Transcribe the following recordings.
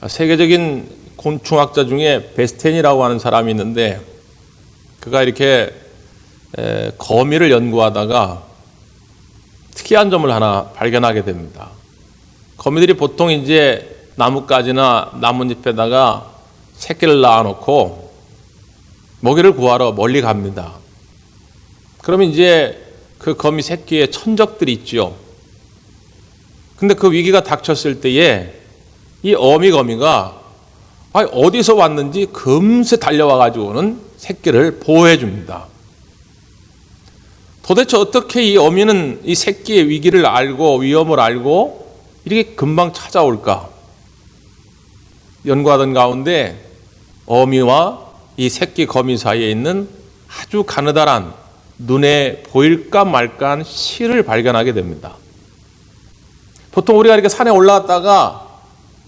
세계적인 곤충학자 중에 베스텐이라고 하는 사람이 있는데 그가 이렇게 거미를 연구하다가 특이한 점을 하나 발견하게 됩니다. 거미들이 보통 이제 나뭇가지나 나뭇잎에다가 새끼를 낳아놓고 먹이를 구하러 멀리 갑니다. 그러면 이제 그 거미 새끼의 천적들이 있죠. 근데 그 위기가 닥쳤을 때에 이 어미거미가 어디서 왔는지 금세 달려와 가지고는 새끼를 보호해 줍니다. 도대체 어떻게 이 어미는 이 새끼의 위기를 알고 위험을 알고 이렇게 금방 찾아올까? 연구하던 가운데 어미와 이 새끼 거미 사이에 있는 아주 가느다란 눈에 보일까 말까한 실을 발견하게 됩니다. 보통 우리가 이렇게 산에 올라갔다가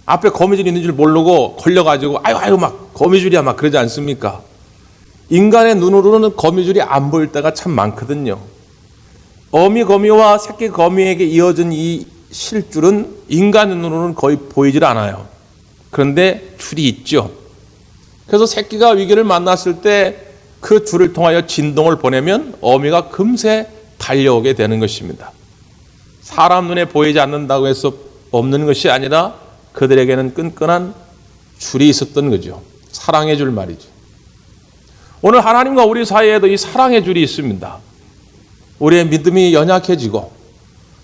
앞에 거미줄이 있는 줄 모르고 걸려가지고 아유 막 거미줄이야 막 그러지 않습니까? 인간의 눈으로는 거미줄이 안 보일 때가 참 많거든요. 어미 거미와 새끼 거미에게 이어진 이 실줄은 인간 눈으로는 거의 보이질 않아요. 그런데 줄이 있죠. 그래서 새끼가 위기를 만났을 때 그 줄을 통하여 진동을 보내면 어미가 금세 달려오게 되는 것입니다. 사람 눈에 보이지 않는다고 해서 없는 것이 아니라 그들에게는 끈끈한 줄이 있었던 거죠. 사랑의 줄 말이죠. 오늘 하나님과 우리 사이에도 이 사랑의 줄이 있습니다. 우리의 믿음이 연약해지고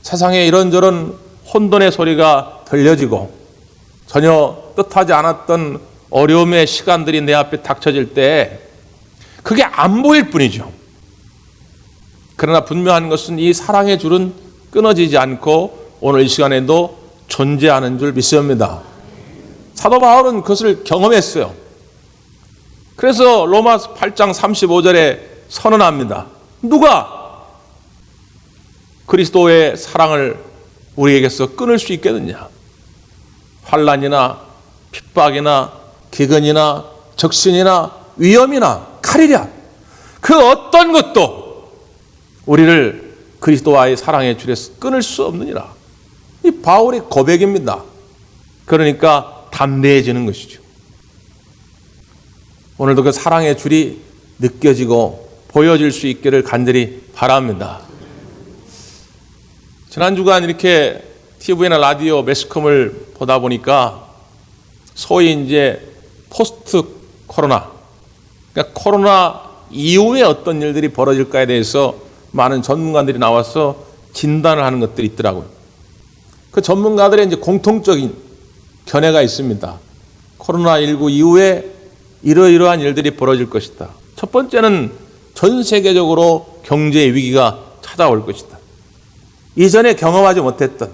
세상에 이런저런 혼돈의 소리가 들려지고 전혀 뜻하지 않았던 어려움의 시간들이 내 앞에 닥쳐질 때 그게 안 보일 뿐이죠. 그러나 분명한 것은 이 사랑의 줄은 끊어지지 않고 오늘 이 시간에도 존재하는 줄 믿습니다. 사도 바울은 그것을 경험했어요. 그래서 로마서 8장 35절에 선언합니다. 누가 그리스도의 사랑을 우리에게서 끊을 수 있겠느냐? 환난이나 핍박이나 기근이나 적신이나 위험이나 칼이랴 그 어떤 것도 우리를 그리스도와의 사랑의 줄에서 끊을 수 없느니라. 이 바울의 고백입니다. 그러니까 담대해지는 것이죠. 오늘도 그 사랑의 줄이 느껴지고 보여질 수 있기를 간절히 바랍니다. 지난 주간 이렇게 TV나 라디오 매스컴을 보다 보니까 소위 이제 포스트 코로나, 그러니까 코로나 이후에 어떤 일들이 벌어질까에 대해서 많은 전문가들이 나와서 진단을 하는 것들이 있더라고요. 그 전문가들의 이제 공통적인 견해가 있습니다. 코로나19 이후에 이러이러한 일들이 벌어질 것이다. 첫 번째는 전 세계적으로 경제의 위기가 찾아올 것이다. 이전에 경험하지 못했던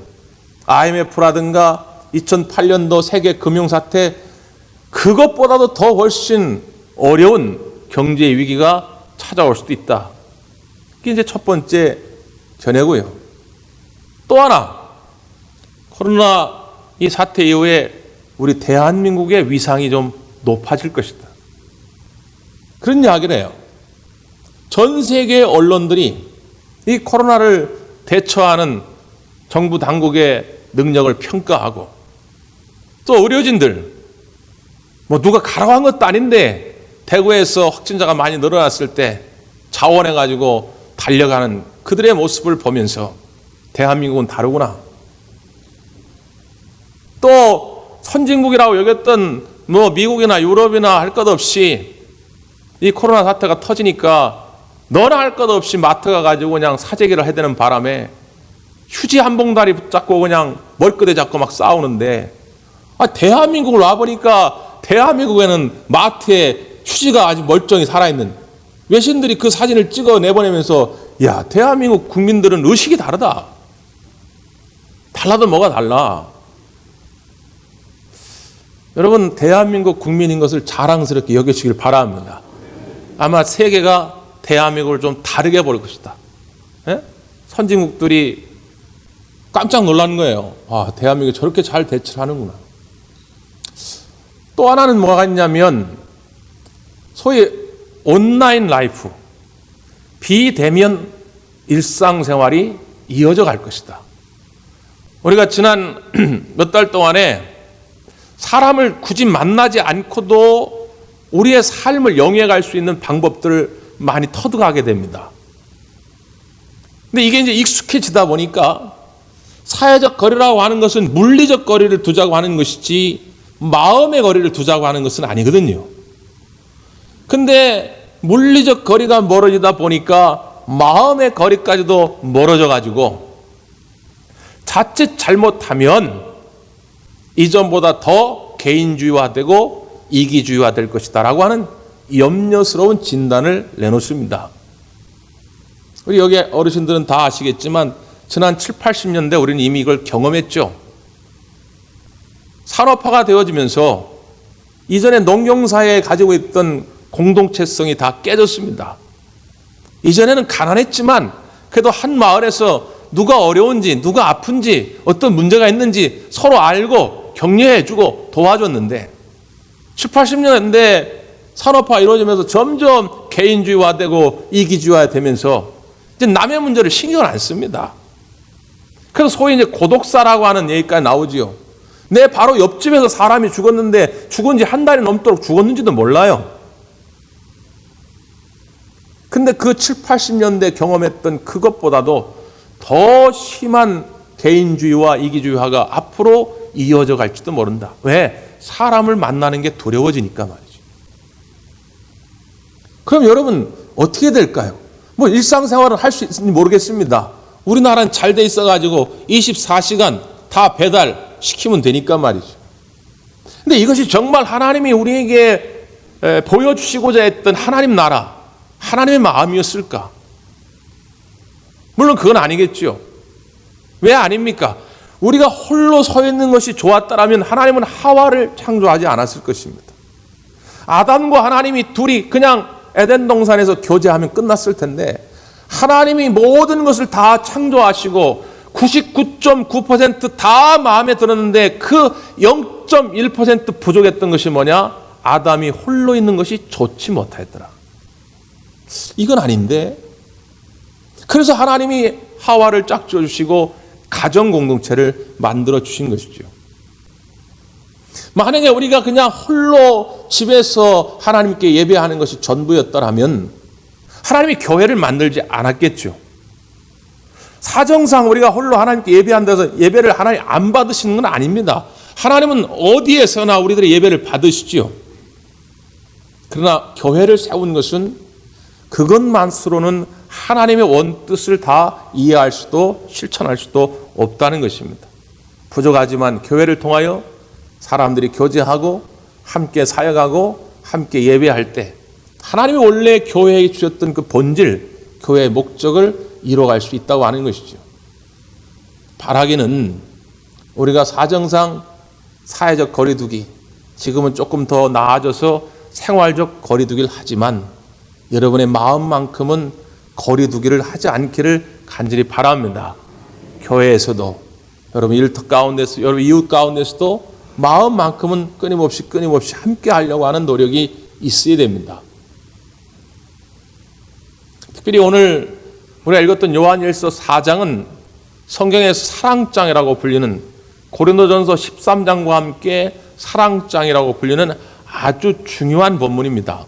IMF라든가 2008년도 세계 금융사태 그것보다도 더 훨씬 어려운 경제의 위기가 찾아올 수도 있다. 그게 이제 첫 번째 견해고요. 또 하나 코로나 이 사태 이후에 우리 대한민국의 위상이 좀 높아질 것이다. 그런 이야기를 해요. 전 세계 언론들이 이 코로나를 대처하는 정부 당국의 능력을 평가하고 또 의료진들 누가 가라고 한 것도 아닌데 대구에서 확진자가 많이 늘어났을 때 자원해가지고 달려가는 그들의 모습을 보면서 대한민국은 다르구나. 또 선진국이라고 여겼던 미국이나 유럽이나 할 것 없이 이 코로나 사태가 터지니까 너나 할 것 없이 마트 가가지고 그냥 사재기를 해야 되는 바람에 휴지 한 봉다리 붙잡고 그냥 머리끄대 잡고 막 싸우는데 대한민국을 와보니까 대한민국에는 마트에 휴지가 아주 멀쩡히 살아있는 외신들이 그 사진을 찍어 내보내면서 야 대한민국 국민들은 의식이 다르다. 달라도 뭐가 달라. 여러분 대한민국 국민인 것을 자랑스럽게 여기시길 바랍니다. 아마 세계가 대한민국을 좀 다르게 볼 것이다. 예? 선진국들이 깜짝 놀라는 거예요. 대한민국이 저렇게 잘 대처를 하는구나. 또 하나는 뭐가 있냐면 소위 온라인 라이프, 비대면 일상생활이 이어져 갈 것이다. 우리가 지난 몇 달 동안에 사람을 굳이 만나지 않고도 우리의 삶을 영위해갈 수 있는 방법들을 많이 터득하게 됩니다. 근데 이게 이제 익숙해지다 보니까 사회적 거리라고 하는 것은 물리적 거리를 두자고 하는 것이지 마음의 거리를 두자고 하는 것은 아니거든요. 근데 물리적 거리가 멀어지다 보니까 마음의 거리까지도 멀어져 가지고 자칫 잘못하면 이전보다 더 개인주의화되고 이기주의화될 것이다라고 하는 염려스러운 진단을 내놓습니다. 우리 여기 어르신들은 다 아시겠지만 지난 7, 80년대 우리는 이미 이걸 경험했죠. 산업화가 되어지면서 이전에 농경사회에 가지고 있던 공동체성이 다 깨졌습니다. 이전에는 가난했지만 그래도 한 마을에서 누가 어려운지 누가 아픈지 어떤 문제가 있는지 서로 알고 격려해주고 도와줬는데 7, 80년대 산업화 이루어지면서 점점 개인주의화되고 이기주의화되면서 이제 남의 문제를 신경을 안 씁니다. 그래서 소위 이제 고독사라고 하는 얘기까지 나오지요. 내 바로 옆집에서 사람이 죽었는데 죽은 지 한 달이 넘도록 죽었는지도 몰라요. 근데 그 7, 80년대 경험했던 그것보다도 더 심한 개인주의와 이기주의화가 앞으로 이어져 갈지도 모른다. 왜? 사람을 만나는 게 두려워지니까 말이죠. 그럼 여러분 어떻게 될까요? 뭐 일상생활을 할 수 있을지 모르겠습니다. 우리나라는 잘 돼 있어가지고 24시간 다 배달시키면 되니까 말이죠. 근데 이것이 정말 하나님이 우리에게 보여주시고자 했던 하나님 나라, 하나님의 마음이었을까? 물론 그건 아니겠죠. 왜 아닙니까? 우리가 홀로 서 있는 것이 좋았다라면 하나님은 하와를 창조하지 않았을 것입니다. 아담과 하나님이 둘이 그냥 에덴 동산에서 교제하면 끝났을 텐데 하나님이 모든 것을 다 창조하시고 99.9% 다 마음에 들었는데 그 0.1% 부족했던 것이 뭐냐? 아담이 홀로 있는 것이 좋지 못하였더라. 이건 아닌데 그래서 하나님이 하와를 짝지어 주시고 가정 공동체를 만들어 주신 것이죠. 만약에 우리가 그냥 홀로 집에서 하나님께 예배하는 것이 전부였더라면 하나님이 교회를 만들지 않았겠죠. 사정상 우리가 홀로 하나님께 예배한다고 해서 예배를 하나님 안 받으시는 건 아닙니다. 하나님은 어디에서나 우리들의 예배를 받으시지요. 그러나 교회를 세운 것은 그것만으로는 하나님의 원뜻을 다 이해할 수도 실천할 수도 없다는 것입니다. 부족하지만 교회를 통하여 사람들이 교제하고 함께 사역하고 함께 예배할 때 하나님이 원래 교회에 주셨던 그 본질, 교회의 목적을 이뤄갈 수 있다고 하는 것이죠. 바라기는 우리가 사정상 사회적 거리두기, 지금은 조금 더 나아져서 생활적 거리두기를 하지만 여러분의 마음만큼은 거리두기를 하지 않기를 간절히 바랍니다. 교회에서도 여러분 일터 가운데서 여러분 이웃 가운데서도 마음만큼은 끊임없이 함께 하려고 하는 노력이 있어야 됩니다. 특별히 오늘 우리가 읽었던 요한일서 4장은 성경에서 사랑장이라고 불리는 고린도전서 13장과 함께 사랑장이라고 불리는 아주 중요한 본문입니다.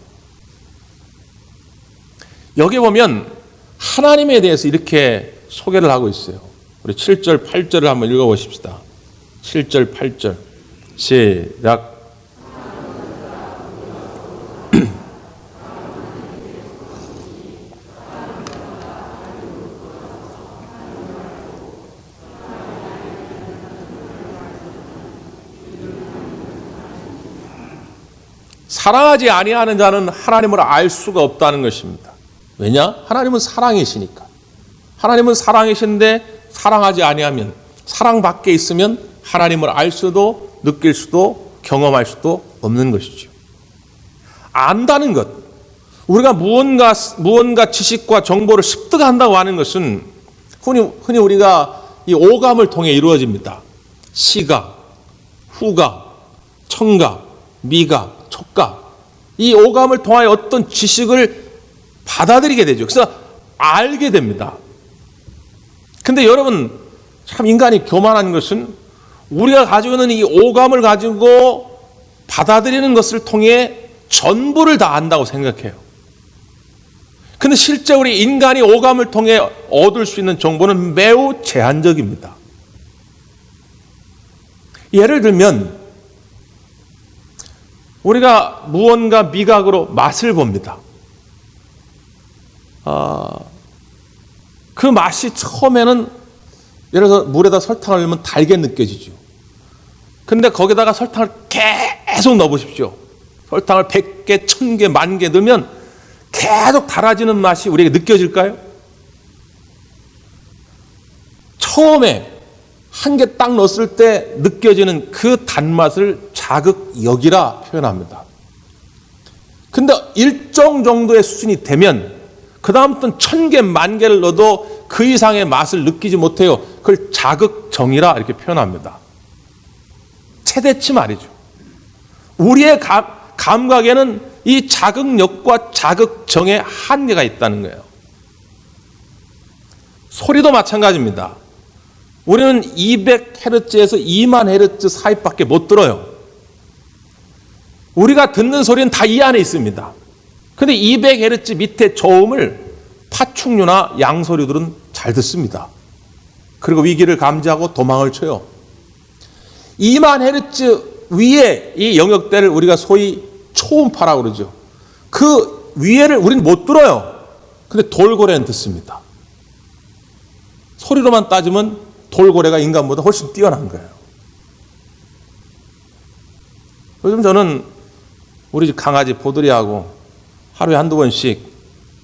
여기 보면 하나님에 대해서 이렇게 소개를 하고 있어요. 우리 7절, 8절을 한번 읽어보십시다. 7절, 8절 시작. 사랑하지 아니하는 자는 하나님을 알 수가 없다는 것입니다. 왜냐? 하나님은 사랑이시니까. 하나님은 사랑이신데 사랑하지 아니하면, 사랑 밖에 있으면 하나님을 알 수도 느낄 수도 경험할 수도 없는 것이죠. 안다는 것, 우리가 무언가 지식과 정보를 습득한다고 하는 것은 흔히 우리가 이 오감을 통해 이루어집니다. 시각, 후각, 청각, 미각, 촉각, 이 오감을 통하여 어떤 지식을 받아들이게 되죠. 그래서 알게 됩니다. 근데 여러분, 참 인간이 교만한 것은 우리가 가지고 있는 이 오감을 가지고 받아들이는 것을 통해 전부를 다 안다고 생각해요. 근데 실제 우리 인간이 오감을 통해 얻을 수 있는 정보는 매우 제한적입니다. 예를 들면 우리가 무언가 미각으로 맛을 봅니다. 그 맛이 처음에는 예를 들어서 물에다 설탕을 넣으면 달게 느껴지죠. 근데 거기다가 설탕을 계속 넣어보십시오. 설탕을 100개, 1000개, 10,000개 넣으면 계속 달아지는 맛이 우리에게 느껴질까요? 처음에 한 개 딱 넣었을 때 느껴지는 그 단맛을 자극역이라 표현합니다. 근데 일정 정도의 수준이 되면 그 다음부터는 1000개, 10,000개를 넣어도 그 이상의 맛을 느끼지 못해요. 그걸 자극정이라 이렇게 표현합니다. 최대치 말이죠. 우리의 감각에는 이 자극력과 자극정의 한계가 있다는 거예요. 소리도 마찬가지입니다. 우리는 200Hz에서 20,000Hz 사이밖에 못 들어요. 우리가 듣는 소리는 다 이 안에 있습니다. 근데 200Hz 밑에 저음을 파충류나 양서류들은 잘 듣습니다. 그리고 위기를 감지하고 도망을 쳐요. 20,000Hz 위에 이 영역대를 우리가 소위 초음파라고 그러죠. 그 위에를 우리는 못 들어요. 근데 돌고래는 듣습니다. 소리로만 따지면 돌고래가 인간보다 훨씬 뛰어난 거예요. 요즘 저는 우리 집 강아지 보드리하고 하루에 한두 번씩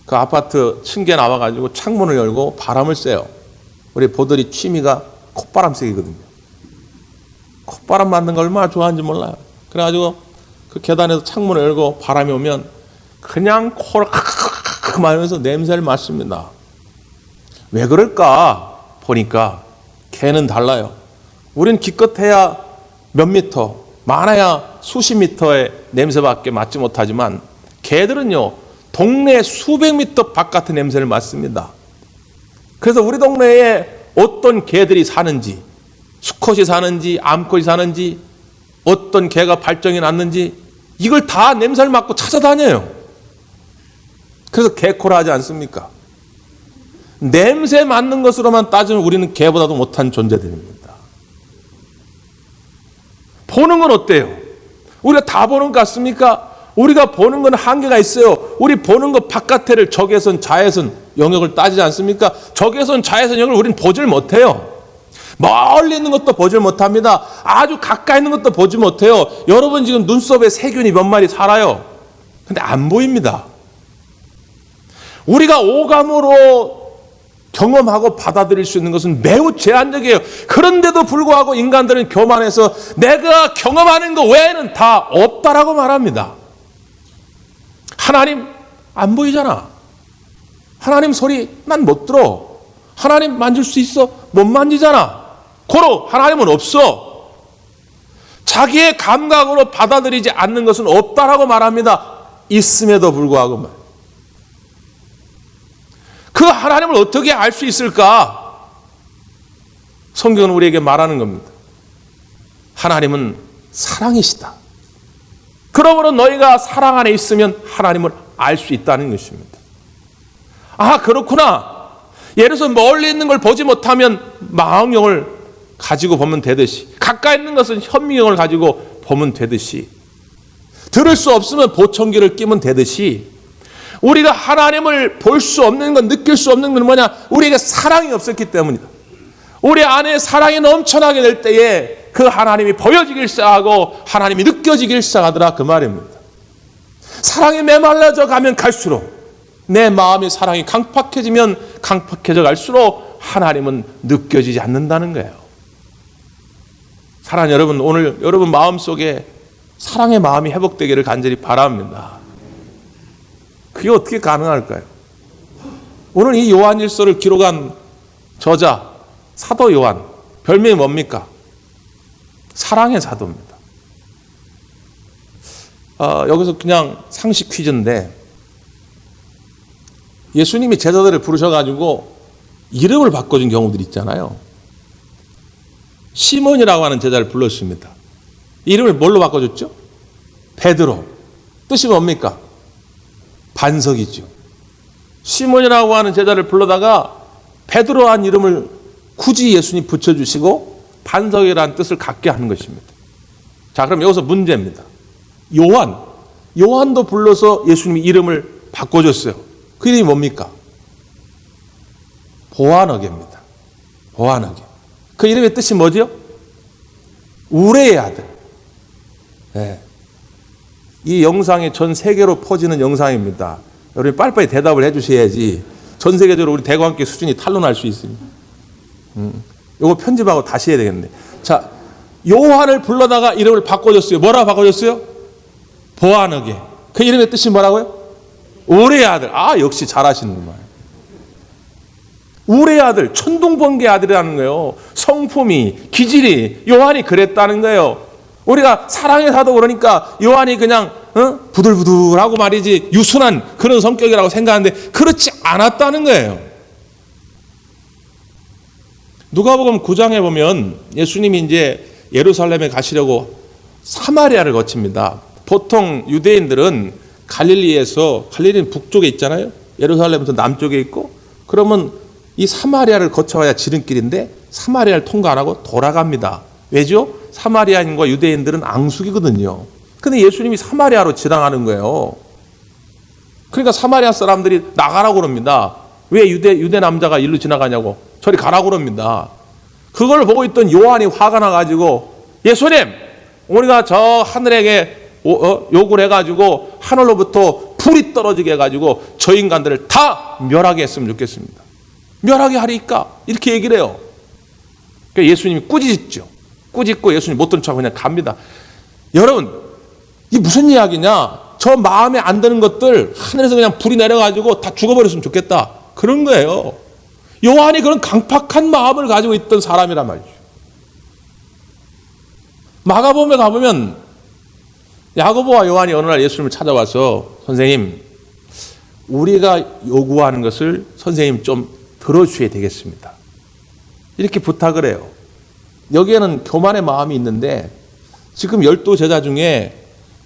그 아파트 층계 나와가지고 창문을 열고 바람을 쐬요. 우리 보드리 취미가 콧바람 쐬기거든요. 콧바람 맞는 걸 얼마나 좋아하는지 몰라요. 그래가지고 그 계단에서 창문을 열고 바람이 오면 그냥 코를 크크크크 마시면서 냄새를 맡습니다. 왜 그럴까 보니까 개는 달라요. 우린 기껏해야 몇 미터, 많아야 수십 미터의 냄새밖에 맡지 못하지만 개들은요 동네 수백 미터 바깥의 냄새를 맡습니다. 그래서 우리 동네에 어떤 개들이 사는지, 수컷이 사는지 암컷이 사는지, 어떤 개가 발정이 났는지 이걸 다 냄새를 맡고 찾아다녀요. 그래서 개코라 하지 않습니까? 냄새 맡는 것으로만 따지면 우리는 개보다도 못한 존재들입니다. 보는 건 어때요? 우리가 다 보는 것 같습니까? 우리가 보는 건 한계가 있어요. 우리 보는 것 바깥에를 적외선, 자외선 영역을 따지지 않습니까? 적외선, 자외선 영역을 우리는 보질 못해요. 멀리 있는 것도 보질 못합니다. 아주 가까이 있는 것도 보지 못해요. 여러분 지금 눈썹에 세균이 몇 마리 살아요. 근데 안 보입니다. 우리가 오감으로 경험하고 받아들일 수 있는 것은 매우 제한적이에요. 그런데도 불구하고 인간들은 교만해서 내가 경험하는 것 외에는 다 없다라고 말합니다. 하나님 안 보이잖아. 하나님 소리 난 못 들어. 하나님 만질 수 있어? 못 만지잖아. 고로 하나님은 없어. 자기의 감각으로 받아들이지 않는 것은 없다라고 말합니다. 있음에도 불구하고 말. 그 하나님을 어떻게 알 수 있을까? 성경은 우리에게 말하는 겁니다. 하나님은 사랑이시다. 그러므로 너희가 사랑 안에 있으면 하나님을 알 수 있다는 것입니다. 아, 그렇구나. 예를 들어서 멀리 있는 걸 보지 못하면 망원경을 가지고 보면 되듯이, 가까이 있는 것은 현미경을 가지고 보면 되듯이, 들을 수 없으면 보청기를 끼면 되듯이, 우리가 하나님을 볼 수 없는 건, 느낄 수 없는 건 뭐냐? 우리에게 사랑이 없었기 때문이다. 우리 안에 사랑이 넘쳐나게 될 때에 그 하나님이 보여지길 시작하고 하나님이 느껴지길 시작하더라, 그 말입니다. 사랑이 메말라져 가면 갈수록, 내 마음의 사랑이 강팍해지면 강팍해져 갈수록 하나님은 느껴지지 않는다는 거예요. 사랑하는 여러분, 오늘 여러분 마음속에 사랑의 마음이 회복되기를 간절히 바랍니다. 그게 어떻게 가능할까요? 오늘 이 요한일서를 기록한 저자 사도 요한, 별명이 뭡니까? 사랑의 사도입니다. 여기서 그냥 상식 퀴즈인데, 예수님이 제자들을 부르셔가지고 이름을 바꿔준 경우들이 있잖아요. 시몬이라고 하는 제자를 불렀습니다. 이름을 뭘로 바꿔줬죠? 베드로. 뜻이 뭡니까? 반석이죠. 시몬이라고 하는 제자를 불러다가 베드로한 이름을 굳이 예수님 붙여주시고 반석이라는 뜻을 갖게 하는 것입니다. 자, 그럼 여기서 문제입니다. 요한도 불러서 예수님이 이름을 바꿔줬어요. 그 이름이 뭡니까? 보아너게입니다. 보아너게. 그 이름의 뜻이 뭐죠? 우레의 아들. 네. 이 영상이 전 세계로 퍼지는 영상입니다. 여러분이 빨리빨리 대답을 해주셔야지 전 세계적으로 우리 대관계 수준이 탄로날 수 있습니다. 이거 편집하고 다시 해야 되겠네. 자, 요한을 불러다가 이름을 바꿔줬어요. 뭐라고 바꿔줬어요? 보아너게. 그 이름의 뜻이 뭐라고요? 우레의 아들. 아, 역시 잘하시는구만. 우레의 아들, 천둥번개의 아들이라는 거예요. 성품이, 기질이 요한이 그랬다는 거예요. 우리가 사랑의 사도 그러니까 요한이 그냥 부들부들하고 말이지 유순한 그런 성격이라고 생각하는데 그렇지 않았다는 거예요. 누가복음 9장에 보면 예수님이 이제 예루살렘에 가시려고 사마리아를 거칩니다. 보통 유대인들은 갈릴리는 북쪽에 있잖아요. 예루살렘부터 남쪽에 있고, 그러면 이 사마리아를 거쳐야 지름길인데 사마리아를 통과 안 하고 돌아갑니다. 왜죠? 사마리아인과 유대인들은 앙숙이거든요. 근데 예수님이 사마리아로 지나가는 거예요. 그러니까 사마리아 사람들이 나가라고 그럽니다. 왜 유대 남자가 일로 지나가냐고. 저리 가라고 그럽니다. 그걸 보고 있던 요한이 화가 나가지고, 예수님, 우리가 저 하늘에게 욕을 해가지고 하늘로부터 불이 떨어지게 해가지고 저 인간들을 다 멸하게 했으면 좋겠습니다. 멸하게 하리까? 이렇게 얘기를 해요. 그러니까 예수님이 꾸짖죠. 꾸짖고 예수님 못 듣는 척하고 그냥 갑니다. 여러분, 이게 무슨 이야기냐? 저 마음에 안 드는 것들 하늘에서 그냥 불이 내려가지고 다 죽어버렸으면 좋겠다. 그런 거예요. 요한이 그런 강팍한 마음을 가지고 있던 사람이란 말이죠. 마가복음에 가보면 야고보와 요한이 어느 날 예수님을 찾아와서, 선생님, 우리가 요구하는 것을 선생님 좀 들어주셔야 되겠습니다. 이렇게 부탁을 해요. 여기에는 교만의 마음이 있는데, 지금 12 제자 중에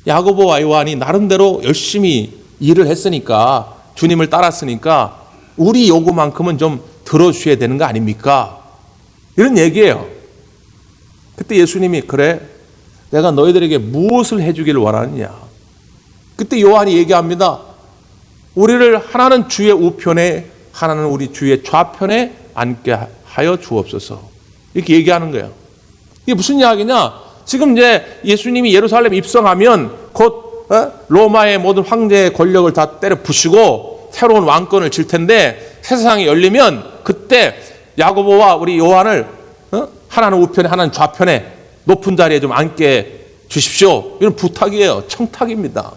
야고보와 요한이 나름대로 열심히 일을 했으니까, 주님을 따랐으니까 우리 요구만큼은 좀 들어주셔야 되는 거 아닙니까? 이런 얘기예요. 그때 예수님이, 그래, 내가 너희들에게 무엇을 해주기를 원하느냐? 그때 요한이 얘기합니다. 우리를 하나는 주의 우편에, 하나는 우리 주의 좌편에 앉게 하여 주옵소서. 이렇게 얘기하는 거예요. 이게 무슨 이야기냐? 지금 이제 예수님이 예루살렘 입성하면 곧 로마의 모든 황제의 권력을 다 때려 부수고 새로운 왕권을 질 텐데, 세상이 열리면 그때 야고보와 우리 요한을 하나는 우편에 하나는 좌편에 높은 자리에 좀 앉게 주십시오. 이런 부탁이에요. 청탁입니다.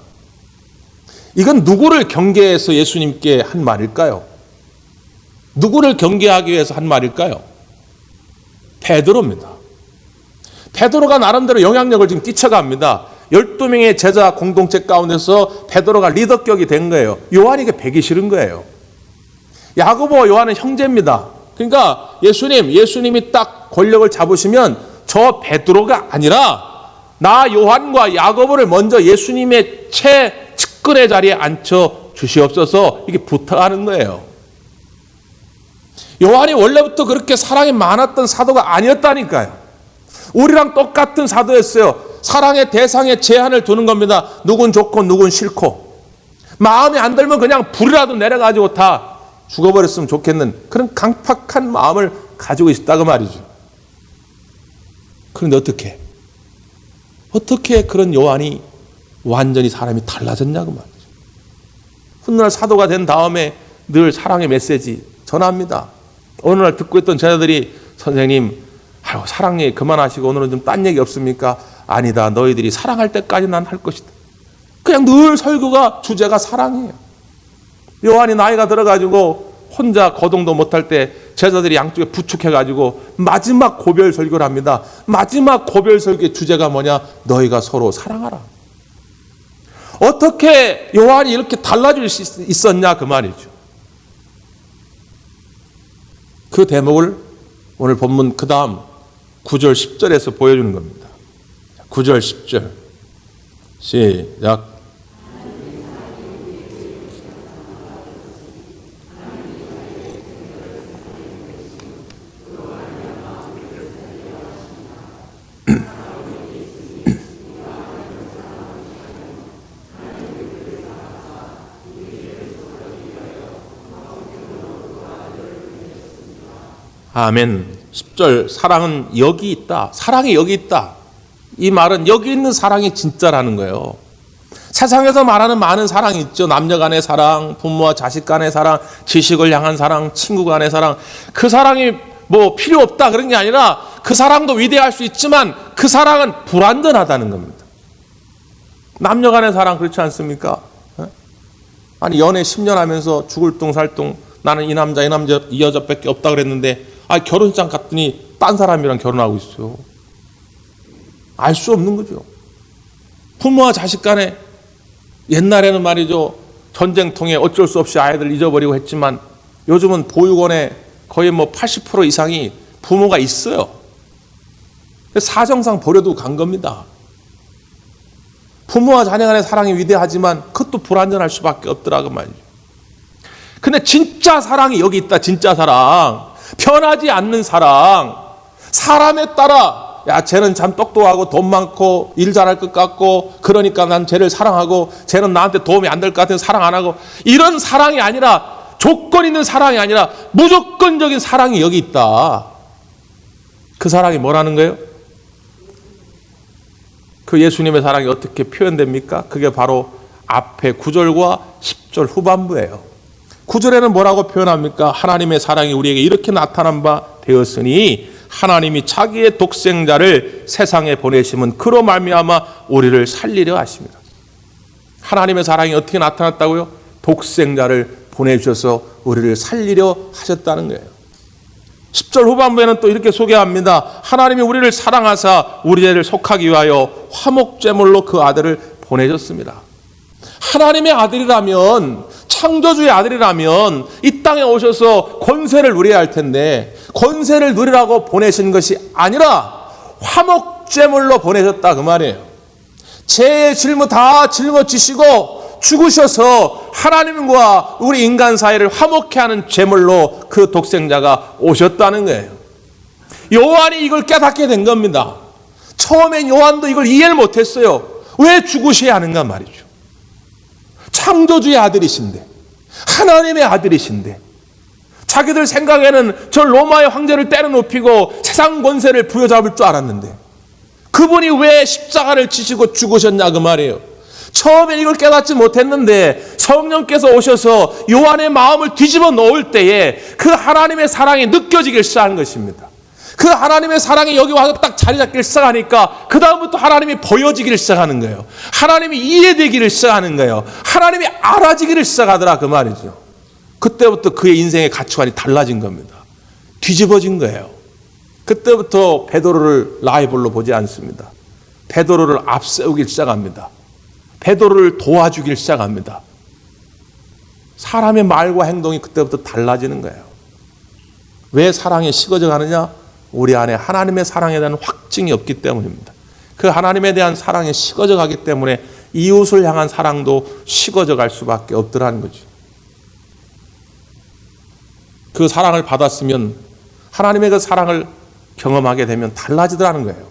이건 누구를 경계해서 예수님께 한 말일까요? 누구를 경계하기 위해서 한 말일까요? 베드로입니다. 베드로가 나름대로 영향력을 지금 끼쳐갑니다. 12명의 제자 공동체 가운데서 베드로가 리더격이 된 거예요. 요한이게 배기 싫은 거예요. 야고보와 요한은 형제입니다. 그러니까 예수님이 딱 권력을 잡으시면 저 베드로가 아니라 나 요한과 야고보를 먼저 예수님의 측근의 자리에 앉혀 주시옵소서, 이게 부탁하는 거예요. 요한이 원래부터 그렇게 사랑이 많았던 사도가 아니었다니까요. 우리랑 똑같은 사도였어요. 사랑의 대상에 제한을 두는 겁니다. 누군 좋고 누군 싫고. 마음에 안 들면 그냥 불이라도 내려가지고 다 죽어버렸으면 좋겠는 그런 강팍한 마음을 가지고 있었다고 말이죠. 그런데 어떻게 그런 요한이 완전히 사람이 달라졌냐고 말이죠. 훗날 사도가 된 다음에 늘 사랑의 메시지 전합니다. 어느 날 듣고 있던 제자들이, 선생님, 사랑 얘기 그만하시고 오늘은 좀 딴 얘기 없습니까? 아니다, 너희들이 사랑할 때까지 난 할 것이다. 그냥 늘 설교가 주제가 사랑이에요. 요한이 나이가 들어가지고 혼자 거동도 못할 때 제자들이 양쪽에 부축해가지고 마지막 고별 설교를 합니다. 마지막 고별 설교의 주제가 뭐냐? 너희가 서로 사랑하라. 어떻게 요한이 이렇게 달라질 수 있었냐 그 말이죠. 그 대목을 오늘 본문 그 다음 9절 10절에서 보여주는 겁니다. 9절 10절. 시작. 아멘. 10절 사랑은 여기 있다. 사랑이 여기 있다. 이 말은 여기 있는 사랑이 진짜라는 거예요. 세상에서 말하는 많은 사랑이 있죠. 남녀 간의 사랑, 부모와 자식 간의 사랑, 지식을 향한 사랑, 친구 간의 사랑. 그 사랑이 뭐 필요 없다 그런 게 아니라 그 사랑도 위대할 수 있지만 그 사랑은 불완전하다는 겁니다. 남녀 간의 사랑 그렇지 않습니까? 아니 연애 10년 하면서 죽을 둥 살 둥 나는 이 남자 이 여자밖에 없다 그랬는데 결혼식 갔더니 딴 사람이랑 결혼하고 있어요. 알 수 없는 거죠. 부모와 자식 간에 옛날에는 말이죠. 전쟁통에 어쩔 수 없이 아이들 잊어버리고 했지만 요즘은 보육원에 거의 뭐 80% 이상이 부모가 있어요. 사정상 버려두고 간 겁니다. 부모와 자녀 간의 사랑이 위대하지만 그것도 불완전할 수밖에 없더라고 말이죠. 근데 진짜 사랑이 여기 있다. 진짜 사랑. 변하지 않는 사랑. 사람에 따라 쟤는 참 똑똑하고 돈 많고 일 잘할 것 같고 그러니까 난 쟤를 사랑하고 쟤는 나한테 도움이 안 될 것 같아서 사랑 안 하고 이런 사랑이 아니라 조건 있는 사랑이 아니라 무조건적인 사랑이 여기 있다. 그 사랑이 뭐라는 거예요? 그 예수님의 사랑이 어떻게 표현됩니까? 그게 바로 앞에 9절과 10절 후반부예요. 9절에는 뭐라고 표현합니까? 하나님의 사랑이 우리에게 이렇게 나타난 바 되었으니 하나님이 자기의 독생자를 세상에 보내심은 그로 말미암아 우리를 살리려 하십니다. 하나님의 사랑이 어떻게 나타났다고요? 독생자를 보내주셔서 우리를 살리려 하셨다는 거예요. 10절 후반부에는 또 이렇게 소개합니다. 하나님이 우리를 사랑하사 우리 죄를 속하기 위하여 화목제물로 그 아들을 보내셨습니다. 하나님의 아들이라면, 창조주의 아들이라면 이 땅에 오셔서 권세를 누려야 할 텐데 권세를 누리라고 보내신 것이 아니라 화목제물로 보내셨다 그 말이에요. 죄의 짊어 다 짊어지시고 죽으셔서 하나님과 우리 인간 사이를 화목케 하는 제물로 그 독생자가 오셨다는 거예요. 요한이 이걸 깨닫게 된 겁니다. 처음엔 요한도 이걸 이해를 못했어요. 왜 죽으셔야 하는가 말이죠. 창조주의 아들이신데, 하나님의 아들이신데, 자기들 생각에는 저 로마의 황제를 때려눕히고 세상 권세를 부여잡을 줄 알았는데 그분이 왜 십자가를 지시고 죽으셨냐 그 말이에요. 처음에 이걸 깨닫지 못했는데 성령께서 오셔서 요한의 마음을 뒤집어 놓을 때에 그 하나님의 사랑이 느껴지기 시작한 것입니다. 그 하나님의 사랑이 여기 와서 딱 자리 잡기 시작하니까 그 다음부터 하나님이 보여지기를 시작하는 거예요. 하나님이 이해되기를 시작하는 거예요. 하나님이 알아지기를 시작하더라 그 말이죠. 그때부터 그의 인생의 가치관이 달라진 겁니다. 뒤집어진 거예요. 그때부터 베드로를 라이벌로 보지 않습니다. 베드로를 앞세우기 시작합니다. 베드로를 도와주길 시작합니다. 사람의 말과 행동이 그때부터 달라지는 거예요. 왜 사랑이 식어져 가느냐? 우리 안에 하나님의 사랑에 대한 확증이 없기 때문입니다. 그 하나님에 대한 사랑이 식어져 가기 때문에 이웃을 향한 사랑도 식어져 갈 수밖에 없더라는 거죠. 그 사랑을 받았으면 하나님의 그 사랑을 경험하게 되면 달라지더라는 거예요.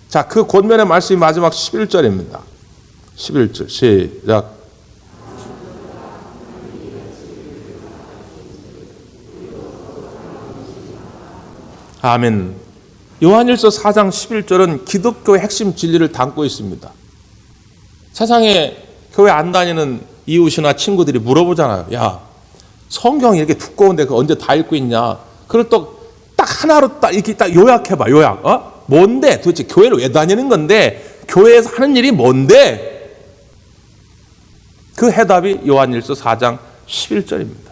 자, 그 권면의 말씀이 마지막 11절입니다. 11절 시작. 아멘. 요한일서 4장 11절은 기독교의 핵심 진리를 담고 있습니다. 세상에 교회 안 다니는 이웃이나 친구들이 물어보잖아요. 야, 성경이 이렇게 두꺼운데 그거 언제 다 읽고 있냐? 그걸 또 딱 하나로 딱 이렇게 딱 요약해봐. 요약. 뭔데? 도대체 교회를 왜 다니는 건데? 교회에서 하는 일이 뭔데? 그 해답이 요한일서 4장 11절입니다.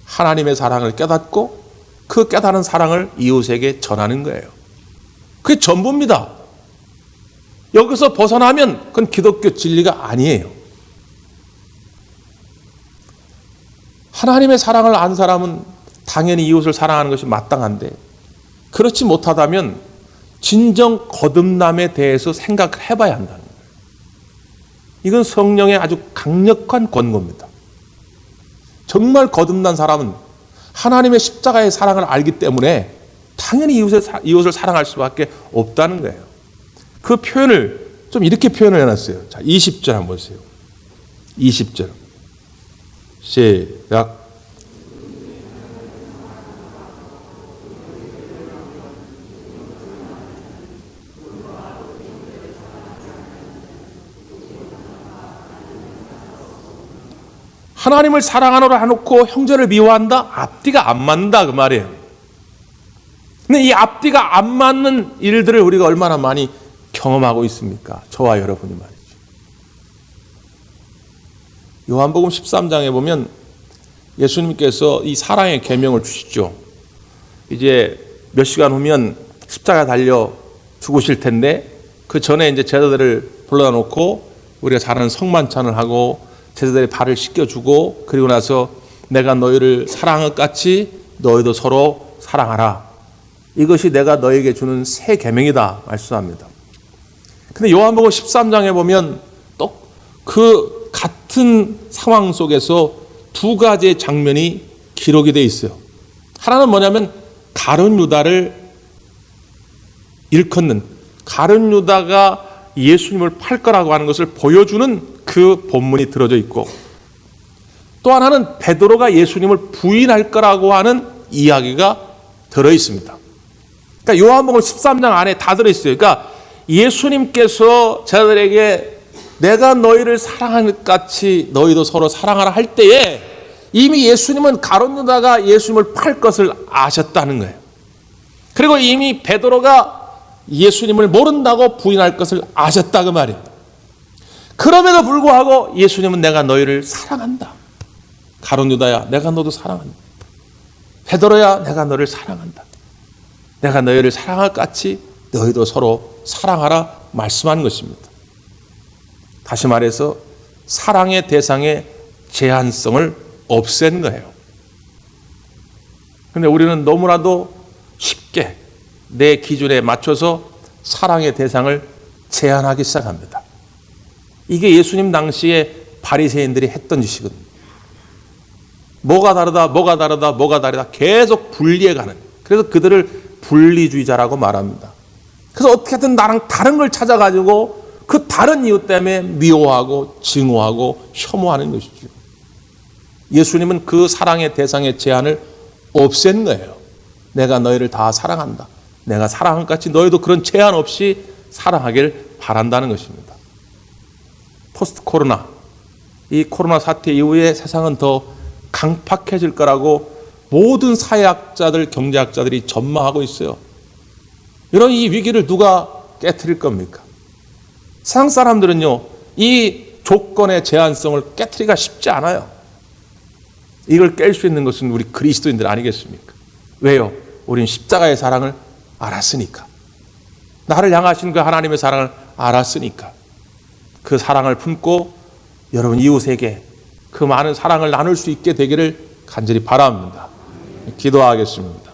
하나님의 사랑을 깨닫고 그 깨달은 사랑을 이웃에게 전하는 거예요. 그게 전부입니다. 여기서 벗어나면 그건 기독교 진리가 아니에요. 하나님의 사랑을 안 사람은 당연히 이웃을 사랑하는 것이 마땅한데 그렇지 못하다면 진정 거듭남에 대해서 생각을 해봐야 한다는 거예요. 이건 성령의 아주 강력한 권고입니다. 정말 거듭난 사람은 하나님의 십자가의 사랑을 알기 때문에 당연히 이웃을 사랑할 수밖에 없다는 거예요. 그 표현을 좀 이렇게 표현을 해놨어요. 자, 20절 한번 보세요. 20절. 시작. 하나님을 사랑하노라 해놓고 형제를 미워한다? 앞뒤가 안 맞는다 그 말이에요. 근데 이 앞뒤가 안 맞는 일들을 우리가 얼마나 많이 경험하고 있습니까? 저와 여러분이 말이죠. 요한복음 13장에 보면 예수님께서 이 사랑의 계명을 주시죠. 이제 몇 시간 후면 십자가 달려 죽으실 텐데 그 전에 이제 제자들을 불러다 놓고 우리가 잘 아는 성만찬을 하고 제자들의 발을 씻겨주고 그리고 나서 내가 너희를 사랑한 것 같이 너희도 서로 사랑하라. 이것이 내가 너에게 주는 새 계명이다 말씀합니다. 근데 요한복음 13장에 보면 또 그 같은 상황 속에서 두 가지의 장면이 기록이 되어 있어요. 하나는 뭐냐면 가룟 유다를 일컫는, 가룟 유다가 예수님을 팔 거라고 하는 것을 보여주는 그 본문이 들어져 있고, 또 하나는 베드로가 예수님을 부인할 거라고 하는 이야기가 들어 있습니다. 그러니까 요한복음 13장 안에 다 들어 있어요. 그러니까 예수님께서 제자들에게 내가 너희를 사랑하는 것 같이 너희도 서로 사랑하라 할 때에 이미 예수님은 가룟 유다가 예수님을 팔 것을 아셨다는 거예요. 그리고 이미 베드로가 예수님을 모른다고 부인할 것을 아셨다 그 말이에요. 그럼에도 불구하고 예수님은 내가 너희를 사랑한다. 가룟 유다야, 내가 너도 사랑한다. 베드로야, 내가 너를 사랑한다. 내가 너희를 사랑할 것 같이 너희도 서로 사랑하라 말씀하는 것입니다. 다시 말해서 사랑의 대상의 제한성을 없앤 거예요. 그런데 우리는 너무나도 쉽게 내 기준에 맞춰서 사랑의 대상을 제한하기 시작합니다. 이게 예수님 당시에 바리새인들이 했던 짓이거든요. 뭐가 다르다, 뭐가 다르다, 뭐가 다르다 계속 분리해가는, 그래서 그들을 분리주의자라고 말합니다. 그래서 어떻게든 나랑 다른 걸 찾아가지고 그 다른 이유 때문에 미워하고 증오하고 혐오하는 것이죠. 예수님은 그 사랑의 대상의 제한을 없앤 거예요. 내가 너희를 다 사랑한다. 내가 사랑한 것 같이 너희도 그런 제한 없이 사랑하길 바란다는 것입니다. 포스트 코로나, 이 코로나 사태 이후에 세상은 더 강팍해질 거라고 모든 사회학자들, 경제학자들이 전망하고 있어요. 이런 이 위기를 누가 깨트릴 겁니까? 세상 사람들은요, 이 조건의 제한성을 깨트리기가 쉽지 않아요. 이걸 깰 수 있는 것은 우리 그리스도인들 아니겠습니까? 왜요? 우린 십자가의 사랑을 알았으니까. 나를 향하신 그 하나님의 사랑을 알았으니까. 그 사랑을 품고 여러분 이웃에게 그 많은 사랑을 나눌 수 있게 되기를 간절히 바랍니다. 기도하겠습니다.